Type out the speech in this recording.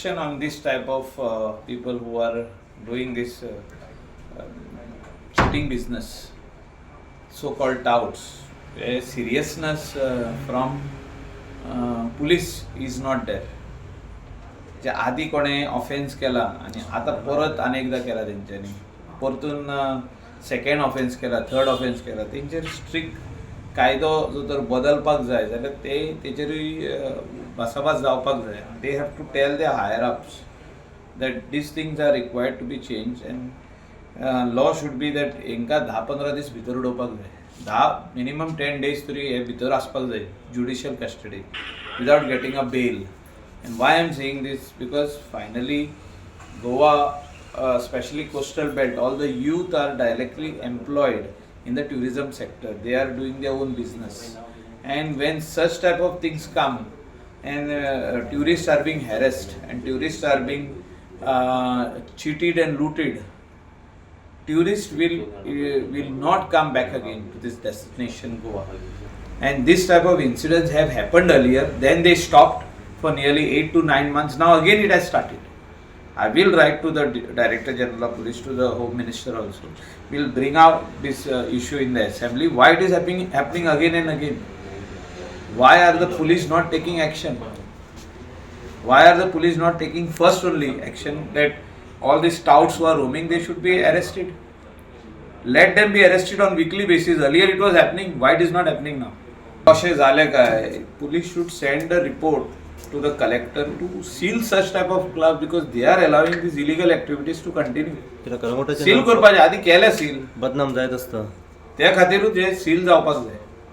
action on this type of people who are doing this cheating business, so-called touts. A seriousness from police is not there. जे आधी कोणे offence केला आणि आता परत अनेकदा केला तेंच्यांनी परतून सेकंड ऑफेन्स केला थर्ड ऑफेन्स केला तेंचेर स्ट्रिक्ट कायदो जो तर बदलपाक जाय जाल्यार ते तेचेरूय भासाभास जावपाक जाय. They have to tell the higher ups that these things are required to be change and law should be that हेंकां 10-15 दीस भितर उडोवपाक जाय. मिनिमम 10 days तरी हे भितर आसपाक जाय judicial custody without getting a bail. And why I am saying this, because finally Goa, especially coastal belt, all the youth are directly employed in the tourism sector. They are doing their own business, and when such type of things come and tourists are being harassed and tourists are being cheated and looted, tourists will not come back again to this destination Goa. And this type of incidents have happened earlier, then they stopped for nearly 8 to 9 months. Now again it has started. I will write to the Director General of Police, to the Home Minister also. We will bring out this issue in the assembly. Why it is happening again and again? Why are the police not taking action? Why are the police not taking first only action that all these touts who are roaming, they should be arrested? Let them be arrested on weekly basis. Earlier it was happening. Why it is not happening now? Police should send a report to the collector to seal such type of clubs, because they are allowing these illegal activities to continue. Seal करपाचे आधी केले seal बदनाम जायत असता त्या खातीरूच हे seal जावपाक जाय.